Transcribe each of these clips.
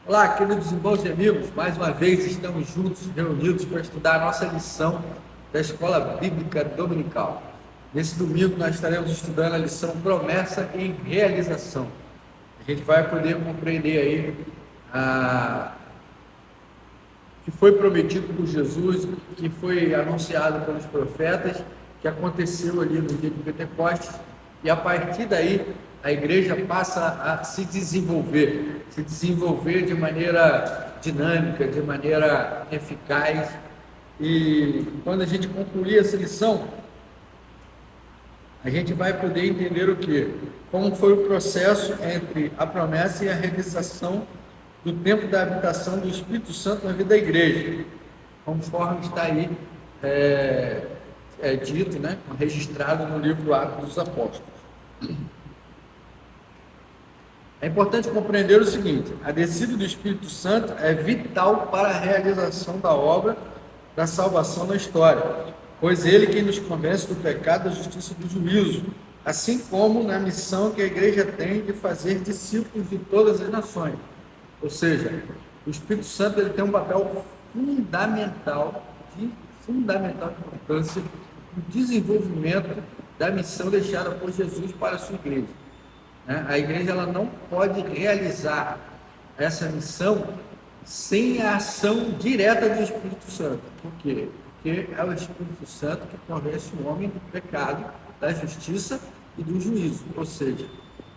Olá, queridos irmãos e amigos, mais uma vez estamos juntos, reunidos para estudar a nossa lição da Escola Bíblica Dominical. Nesse domingo nós estaremos estudando a lição Promessa em Realização. A gente vai poder compreender aí que foi prometido por Jesus, que foi anunciado pelos profetas, que aconteceu ali no dia de Pentecostes, e a partir daí a igreja passa a se desenvolver de maneira dinâmica, de maneira eficaz. E quando a gente concluir essa lição, a gente vai poder entender o quê? Como foi o processo entre a promessa e a realização do tempo da habitação do Espírito Santo na vida da igreja, conforme está aí dito, né? Registrado no livro Atos dos Apóstolos. É importante compreender o seguinte: a descida do Espírito Santo é vital para a realização da obra da salvação na história, pois ele quem nos convence do pecado, da justiça e do juízo, assim como na missão que a igreja tem de fazer discípulos de todas as nações. Ou seja, o Espírito Santo ele tem um papel fundamental, de fundamental importância no desenvolvimento da missão deixada por Jesus para a sua igreja. A igreja ela não pode realizar essa missão sem a ação direta do Espírito Santo. Por quê? Porque é o Espírito Santo que convence o homem do pecado, da justiça e do juízo. Ou seja,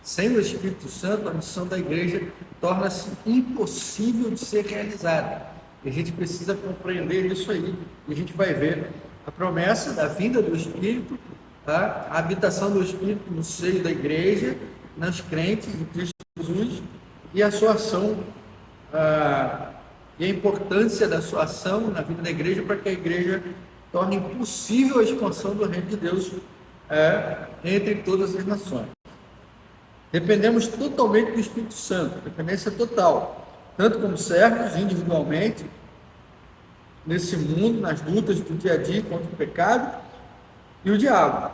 sem o Espírito Santo, a missão da igreja torna-se impossível de ser realizada. E a gente precisa compreender isso aí. E a gente vai ver a promessa da vinda do Espírito, tá? A habitação do Espírito no seio da igreja, nos crentes de Cristo Jesus, e a sua ação, e a importância da sua ação na vida da igreja, para que a igreja torne possível a expansão do reino de Deus entre todas as nações. Dependemos totalmente do Espírito Santo, dependência total, tanto como servos, individualmente, nesse mundo, nas lutas do dia a dia contra o pecado e o diabo,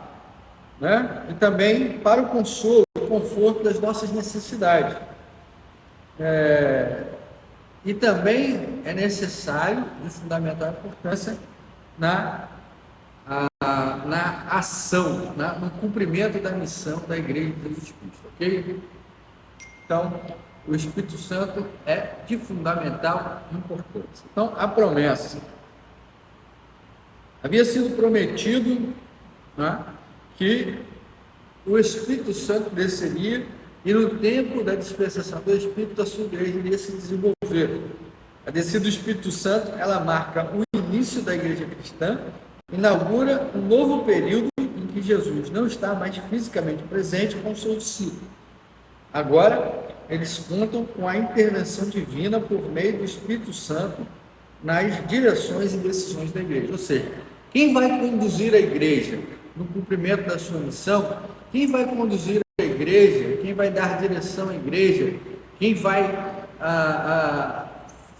né? E também para o consolo, o conforto das nossas necessidades. E também é necessário, de fundamental importância, na ação, no cumprimento da missão da Igreja de Jesus Cristo, ok? Então, o Espírito Santo é de fundamental importância. Então, a promessa. Havia sido prometido, né, que o Espírito Santo desceria e no tempo da dispensação do Espírito, a sua igreja iria se desenvolver. A descida do Espírito Santo, ela marca o início da igreja cristã, inaugura um novo período em que Jesus não está mais fisicamente presente com os seus discípulos. Agora, eles contam com a intervenção divina por meio do Espírito Santo nas direções e decisões da igreja. Ou seja, quem vai conduzir a igreja no cumprimento da sua missão, quem vai conduzir a igreja, quem vai dar direção à igreja, quem vai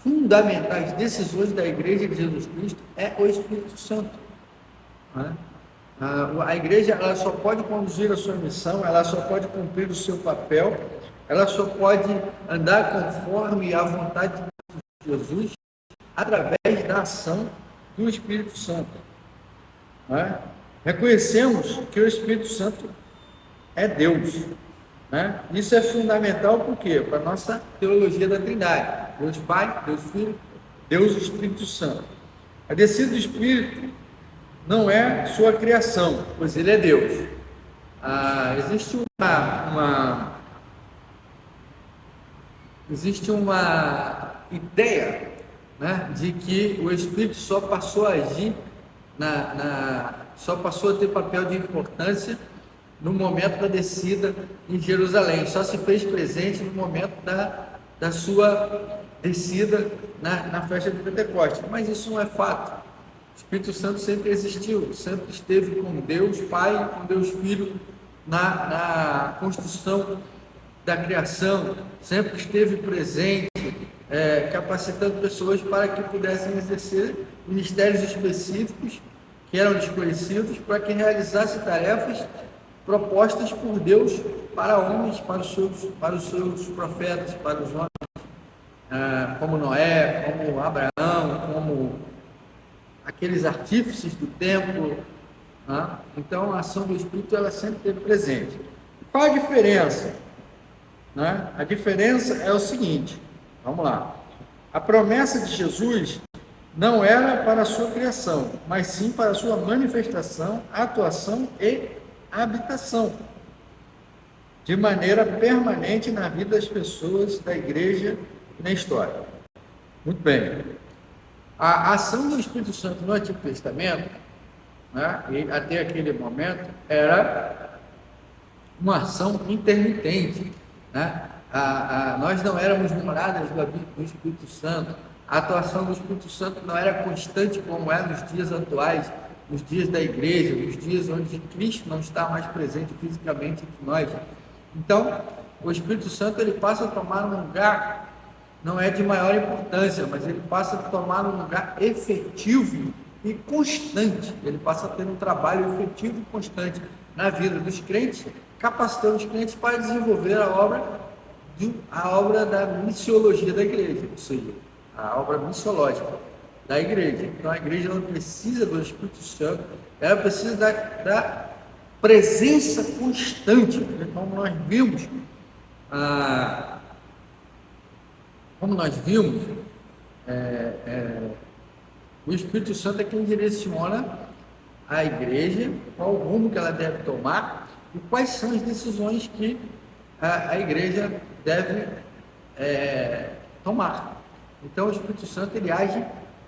fundamentar as decisões da igreja de Jesus Cristo é o Espírito Santo. A igreja ela só pode conduzir a sua missão, ela só pode cumprir o seu papel, ela só pode andar conforme a vontade de Jesus através da ação do Espírito Santo. Reconhecemos que o Espírito Santo é Deus. Isso é fundamental por quê? Para a nossa teologia da Trindade. Deus Pai, Deus Filho, Deus Espírito Santo. A descida do Espírito não é sua criação, pois ele é Deus. Existe uma ideia, né, de que o Espírito só passou a agir, só passou a ter papel de importância no momento da descida em Jerusalém, só se fez presente no momento da sua descida na festa de Pentecostes. Mas isso não é fato. O Espírito Santo sempre existiu, sempre esteve com Deus Pai, com Deus Filho na construção da criação, sempre esteve presente, capacitando pessoas para que pudessem exercer ministérios específicos que eram desconhecidos, para que realizassem tarefas propostas por Deus para homens, para os seus profetas, para os homens. como Noé, como Abraão, como aqueles artífices do templo, né? Então a ação do Espírito ela sempre esteve presente. Qual a diferença? Né? A diferença é o seguinte, vamos lá. A promessa de Jesus não era para a sua criação, mas sim para a sua manifestação, atuação e habitação, de maneira permanente na vida das pessoas, da igreja e na história. Muito bem. A ação do Espírito Santo no Antigo Testamento, né, e até aquele momento, era uma ação intermitente. Né? Nós não éramos moradas do Espírito Santo. A atuação do Espírito Santo não era constante como é nos dias atuais, nos dias da igreja, nos dias onde Cristo não está mais presente fisicamente entre nós. Então, o Espírito Santo ele passa a tomar um lugar, não é de maior importância, mas ele passa a tomar um lugar efetivo e constante. Ele passa a ter um trabalho efetivo e constante na vida dos crentes, capacitando os crentes para desenvolver a obra da missiologia da igreja, ou seja, a obra missiológica da igreja. Então a igreja não precisa do Espírito Santo, ela precisa da presença constante, como nós vimos, o Espírito Santo é quem direciona a igreja, qual o rumo que ela deve tomar e quais são as decisões que a igreja deve tomar. Então o Espírito Santo ele age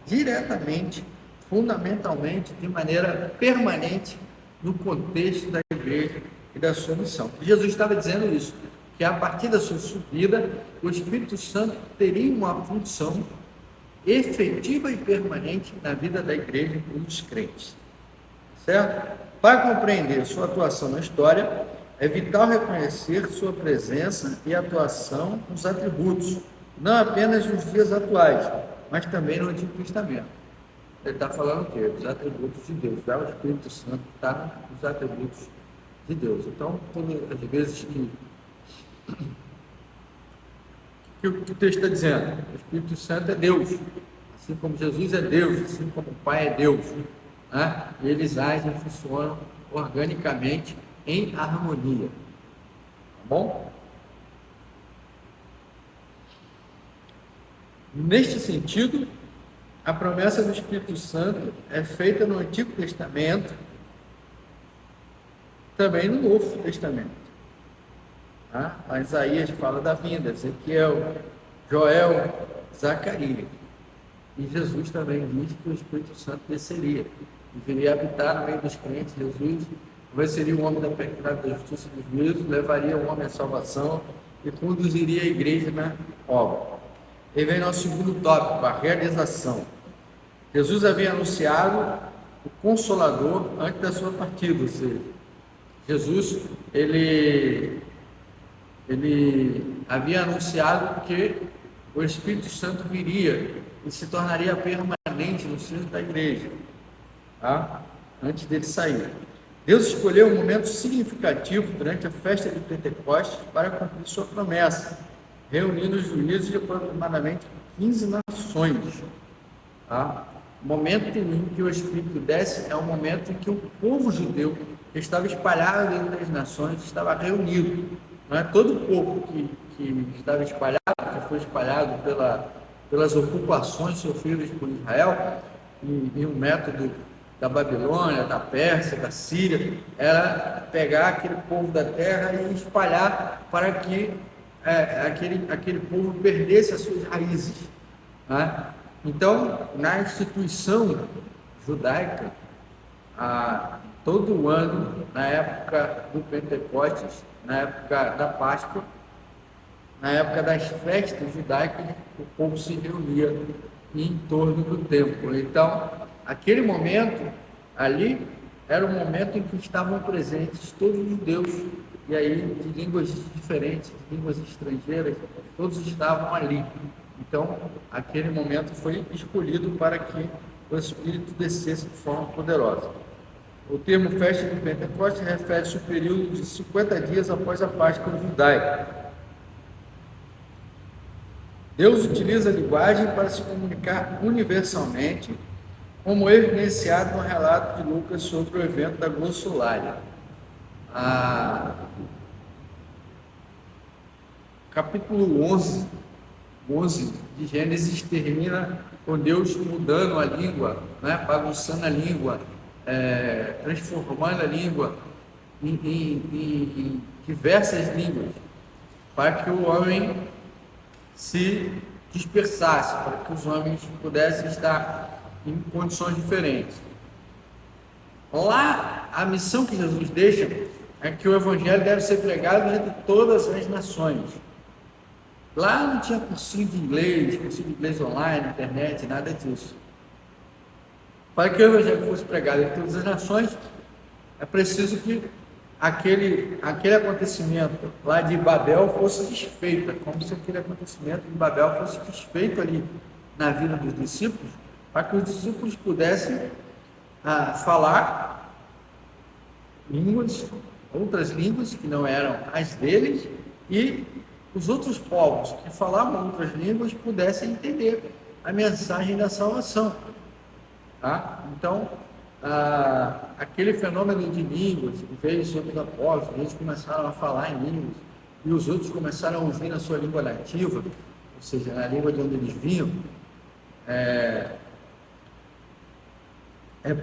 diretamente, fundamentalmente, de maneira permanente no contexto da igreja e da sua missão. Jesus estava dizendo isso, que a partir da sua subida, o Espírito Santo teria uma função efetiva e permanente na vida da igreja e dos crentes. Certo? Para compreender sua atuação na história, é vital reconhecer sua presença e atuação nos atributos, não apenas nos dias atuais, mas também no Antigo Testamento. Ele está falando o quê? Dos atributos de Deus. O Espírito Santo está nos atributos de Deus. Então, às vezes que o texto está dizendo? O Espírito Santo é Deus, assim como Jesus é Deus, assim como o Pai é Deus. Né? Eles agem e funcionam organicamente em harmonia. Tá bom? Neste sentido, a promessa do Espírito Santo é feita no Antigo Testamento, também no Novo Testamento. Tá? Isaías fala da vinda, Ezequiel, Joel, Zacarias. E Jesus também diz que o Espírito Santo desceria e viria habitar no meio dos crentes. Jesus venceria o homem da pecado, da justiça e do juízo, levaria o homem à salvação e conduziria a igreja na obra. E vem nosso segundo tópico, a realização. Jesus havia anunciado o Consolador antes da sua partida, ou seja, Jesus ele havia anunciado que o Espírito Santo viria e se tornaria permanente no seio da igreja, tá? Antes dele sair. Deus escolheu um momento significativo durante a festa de Pentecostes para cumprir sua promessa, reunindo os juízos de aproximadamente 15 nações. Tá? O momento em que o Espírito desce é o momento em que o povo judeu, que estava espalhado entre as nações, estava reunido. Não é todo o povo que estava espalhado, que foi espalhado pelas ocupações sofridas por Israel, e o método da Babilônia, da Pérsia, da Síria, era pegar aquele povo da terra e espalhar para que aquele povo perdesse as suas raízes. Né? Então, na instituição judaica, todo ano, na época do Pentecostes, na época da Páscoa, na época das festas judaicas, o povo se reunia em torno do templo. Então, aquele momento ali era o momento em que estavam presentes todos os judeus, e aí de línguas diferentes, de línguas estrangeiras, todos estavam ali. Então, aquele momento foi escolhido para que o Espírito descesse de forma poderosa. O termo festa de Pentecostes refere-se ao período de 50 dias após a Páscoa judaica. Deus utiliza a linguagem para se comunicar universalmente, como evidenciado no relato de Lucas sobre o evento da glossolalia. Capítulo 11 de Gênesis termina com Deus mudando a língua, né? Bagunçando a língua, transformando a língua em diversas línguas, para que o homem se dispersasse, para que os homens pudessem estar em condições diferentes. Lá, a missão que Jesus deixa é que o evangelho deve ser pregado entre todas as nações. Lá não tinha cursinho de inglês online, internet, nada disso. Para que o evangelho fosse pregado em todas as nações, é preciso que aquele acontecimento lá de Babel fosse desfeito, como se aquele acontecimento de Babel fosse desfeito ali na vida dos discípulos, para que os discípulos pudessem falar outras línguas que não eram as deles, e os outros povos que falavam outras línguas pudessem entender a mensagem da salvação. Tá? Então, aquele fenômeno de línguas que veio sobre os apóstolos, eles começaram a falar em línguas, e os outros começaram a ouvir na sua língua nativa, ou seja, na língua de onde eles vinham, é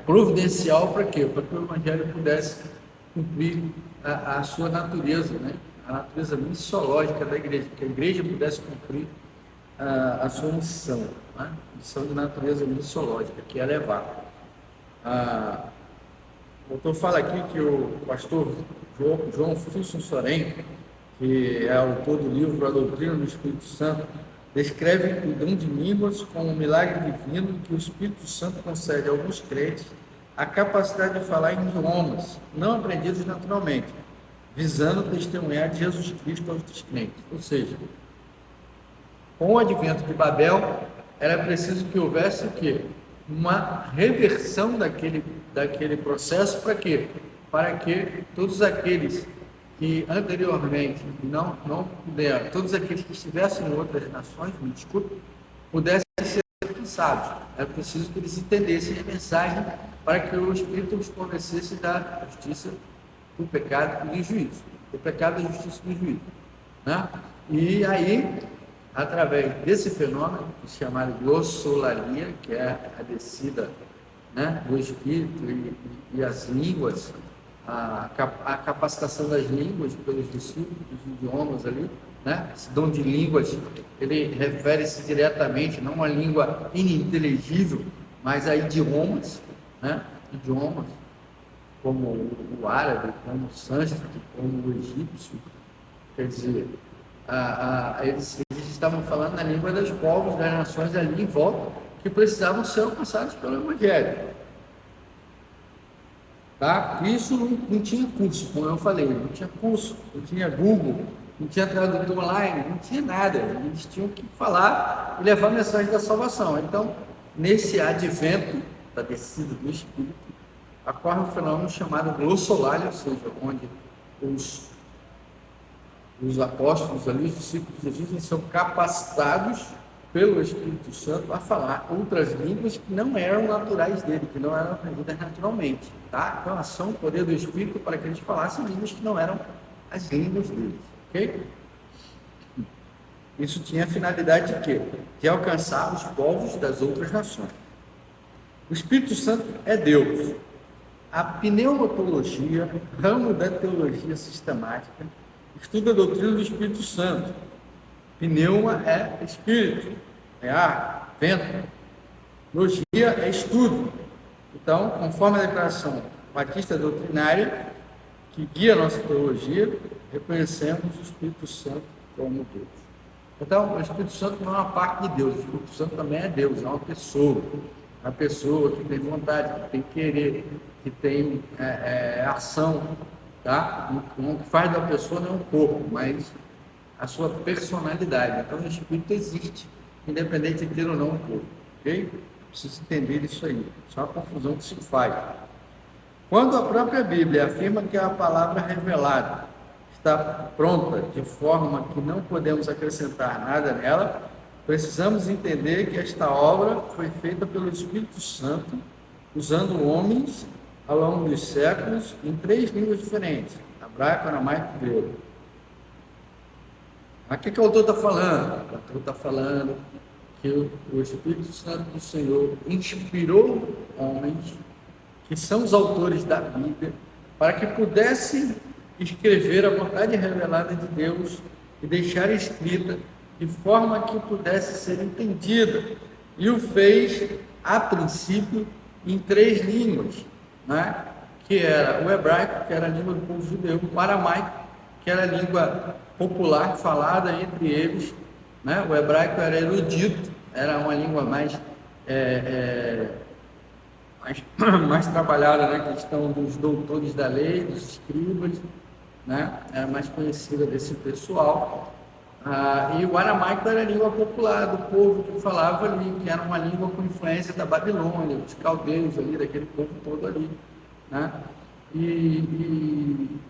providencial para quê? Para que o evangelho pudesse cumprir a sua natureza, né? A natureza missiológica da igreja, que a igreja pudesse cumprir a sua missão, né? Missão de natureza missiológica, que é levar. O autor fala aqui que o pastor João Fuson Soren, que é autor do livro A Doutrina do Espírito Santo, descreve o dom de línguas como um milagre divino que o Espírito Santo concede a alguns crentes a capacidade de falar em idiomas não aprendidos naturalmente, visando testemunhar de Jesus Cristo aos descrentes. Ou seja, com o advento de Babel, era preciso que houvesse o quê? Uma reversão daquele processo. Para quê? Para que todos aqueles que anteriormente não puderam, todos aqueles que estivessem em outras nações, pudessem ser alcançados. É preciso que eles entendessem a mensagem para que o Espírito os convencesse da justiça, do pecado e do juízo. Do pecado, da justiça e do juízo. Né? E aí, através desse fenômeno, que se chama glossolalia, que é a descida, né, do Espírito e as línguas, a capacitação das línguas pelos discípulos, dos idiomas ali, né? Esse dom de línguas, ele refere-se diretamente, não a língua ininteligível, mas a idiomas, né? Idiomas, como o árabe, como o sânscrito, como o egípcio. Quer dizer, eles estavam falando na língua dos povos, das nações ali em volta, que precisavam ser alcançados pelo Evangelho. Tá? Isso não tinha curso, como eu falei, não tinha curso, não tinha Google, não tinha tradutor online, não tinha nada. Eles tinham que falar e levar a mensagem da salvação. Então, nesse advento da descida do Espírito, ocorre um fenômeno chamado glossolalia, ou seja, onde os apóstolos ali, os discípulos de Jesus, são capacitados pelo Espírito Santo a falar outras línguas que não eram naturais dele, que não eram aprendidas naturalmente, tá? Então, ação, o poder do Espírito para que eles falassem línguas que não eram as línguas deles, ok? Isso tinha a finalidade de quê? De alcançar os povos das outras nações. O Espírito Santo é Deus. A pneumatologia, ramo da teologia sistemática, estuda a doutrina do Espírito Santo. Pneuma é espírito, é ar, vento. Logia é estudo. Então, conforme a declaração batista doutrinária, que guia a nossa teologia, reconhecemos o Espírito Santo como Deus. Então, o Espírito Santo não é uma parte de Deus, o Espírito Santo também é Deus, é uma pessoa. Uma pessoa que tem vontade, que tem querer, que tem ação, tá? O que faz da pessoa não é um corpo, mas a sua personalidade. Então, o Espírito existe, independente de ter ou não um corpo, ok? Preciso entender isso aí. Isso é uma confusão que se faz. Quando a própria Bíblia afirma que a palavra revelada está pronta, de forma que não podemos acrescentar nada nela, precisamos entender que esta obra foi feita pelo Espírito Santo, usando homens ao longo dos séculos em 3 línguas diferentes: hebraico, aramaico e grego. Mas o que o autor está falando? O autor está falando que o Espírito Santo do Senhor inspirou homens, que são os autores da Bíblia, para que pudessem escrever a vontade revelada de Deus e deixar escrita de forma que pudesse ser entendida. E o fez, a princípio, em 3 línguas, né? Que era o hebraico, que era a língua do povo judeu, o aramaico, que era a língua popular falada entre eles, né? O hebraico era erudito, era uma língua mais trabalhada na questão dos doutores da lei, dos escribas, né? Era mais conhecida desse pessoal. E o aramaico era a língua popular do povo que falava ali, que era uma língua com influência da Babilônia, dos caldeus ali, daquele povo todo ali, né? E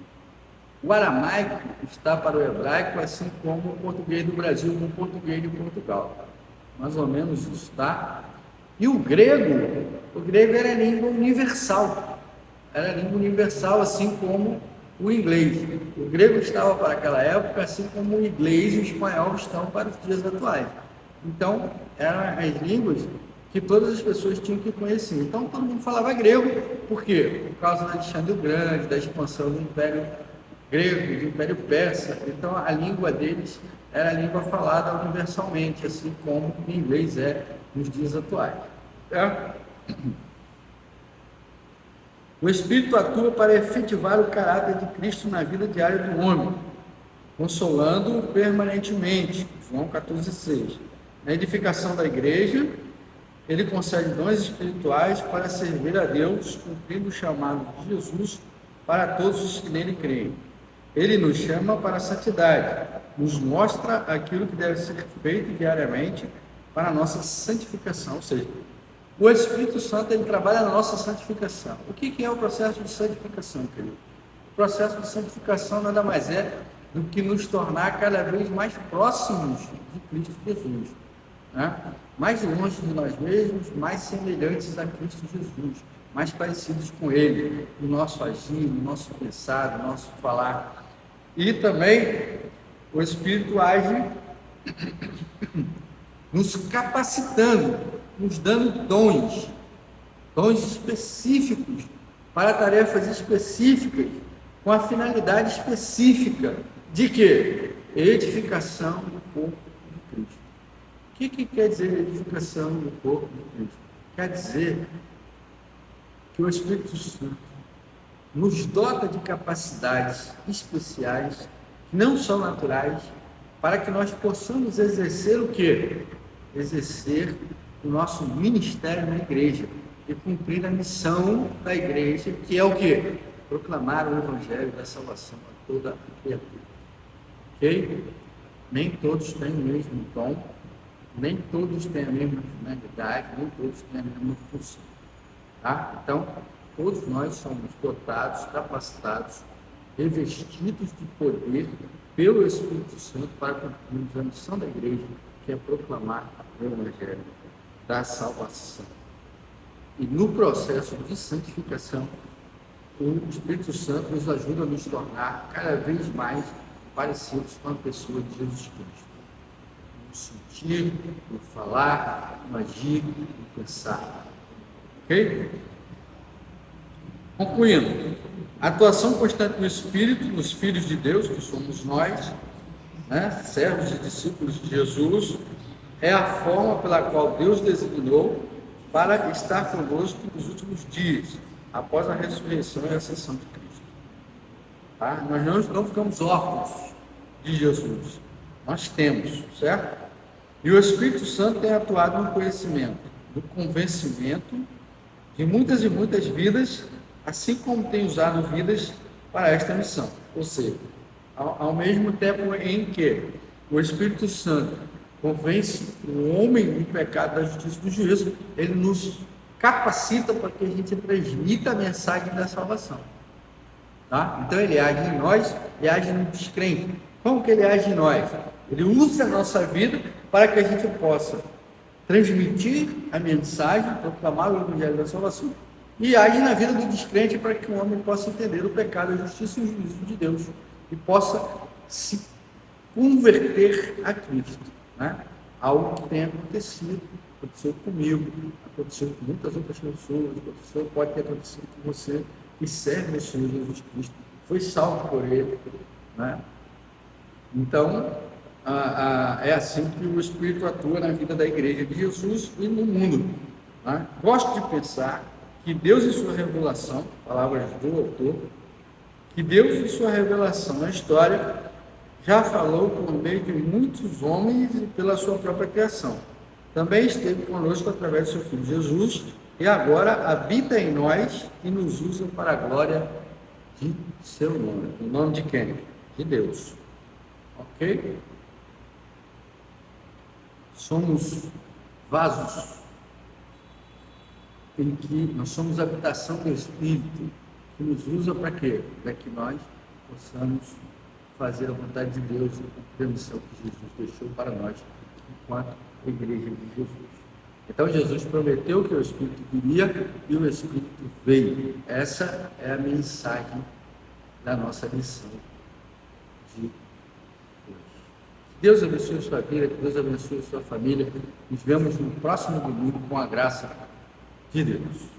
o aramaico está para o hebraico, assim como o português do Brasil com o português de Portugal. Mais ou menos isso, tá? E o grego era a língua universal. Era a língua universal, assim como o inglês. O grego estava para aquela época, assim como o inglês e o espanhol estão para os dias atuais. Então, eram as línguas que todas as pessoas tinham que conhecer. Então, todo mundo falava grego. Por quê? Por causa de Alexandre o Grande, da expansão do Império Grego, do Império Persa. Então, a língua deles era a língua falada universalmente, assim como o inglês é nos dias atuais. O Espírito atua para efetivar o caráter de Cristo na vida diária do homem, consolando-o permanentemente. João 14,6. Na edificação da igreja, ele concede dons espirituais para servir a Deus, cumprindo o chamado de Jesus para todos os que nele creem. Ele nos chama para a santidade, nos mostra aquilo que deve ser feito diariamente para a nossa santificação, ou seja, o Espírito Santo, ele trabalha na nossa santificação. O que é o processo de santificação, querido? O processo de santificação nada mais é do que nos tornar cada vez mais próximos de Cristo Jesus, né? Mais longe de nós mesmos, mais semelhantes a Cristo Jesus, mais parecidos com Ele, no nosso agir, no nosso pensar, no nosso falar. E também o Espírito age nos capacitando, nos dando dons específicos para tarefas específicas, com a finalidade específica de quê? Edificação do corpo de Cristo. O que quer dizer edificação do corpo de Cristo? Quer dizer que o Espírito Santo nos dota de capacidades especiais, que não são naturais, para que nós possamos exercer o quê? Exercer o nosso ministério na igreja e cumprir a missão da igreja, que é o quê? Proclamar o evangelho da salvação a toda a criatura. Ok? Nem todos têm o mesmo dom, nem todos têm a mesma finalidade, nem todos têm a mesma função. Tá? Então, todos nós somos dotados, capacitados, revestidos de poder pelo Espírito Santo para cumprirmos a missão da igreja, que é proclamar o evangelho da salvação. E no processo de santificação, o Espírito Santo nos ajuda a nos tornar cada vez mais parecidos com a pessoa de Jesus Cristo. No sentir, no falar, no agir, no pensar. Ok? Concluindo, a atuação constante do Espírito nos filhos de Deus, que somos nós, né, servos e discípulos de Jesus, é a forma pela qual Deus designou para estar conosco nos últimos dias, após a ressurreição e a ascensão de Cristo. Tá? Nós não ficamos órfãos de Jesus, nós temos, certo? E o Espírito Santo tem atuado no conhecimento, no convencimento de muitas e muitas vidas, assim como tem usado vidas para esta missão. Ou seja, ao mesmo tempo em que o Espírito Santo convence o homem do pecado, da justiça e do juízo, ele nos capacita para que a gente transmita a mensagem da salvação. Tá? Então ele age em nós e age no descrente. Como que ele age em nós? Ele usa a nossa vida para que a gente possa transmitir a mensagem, proclamar o evangelho da salvação, e age na vida do descrente para que o homem possa entender o pecado, a justiça e o juízo de Deus e possa se converter a Cristo, né? Algo que tem acontecido, aconteceu comigo, aconteceu com muitas outras pessoas, aconteceu, pode ter acontecido com você que serve o Senhor Jesus Cristo, foi salvo por Ele, né? Então, é assim que o Espírito atua na vida da Igreja de Jesus e no mundo, né? Gosto de pensar que Deus em sua revelação, palavras do autor, que Deus em sua revelação na história já falou por meio de muitos homens e pela sua própria criação. Também esteve conosco através do seu Filho Jesus e agora habita em nós e nos usa para a glória de seu nome. O nome de quem? De Deus. Ok? Somos vasos em que nós somos a habitação do Espírito, que nos usa para quê? Para que nós possamos fazer a vontade de Deus e cumprir a missão que Jesus deixou para nós, enquanto Igreja de Jesus. Então Jesus prometeu que o Espírito viria e o Espírito veio. Essa é a mensagem da nossa missão de hoje. Que Deus abençoe a sua vida, que Deus abençoe a sua família. Nos vemos no próximo domingo com a graça de Deus.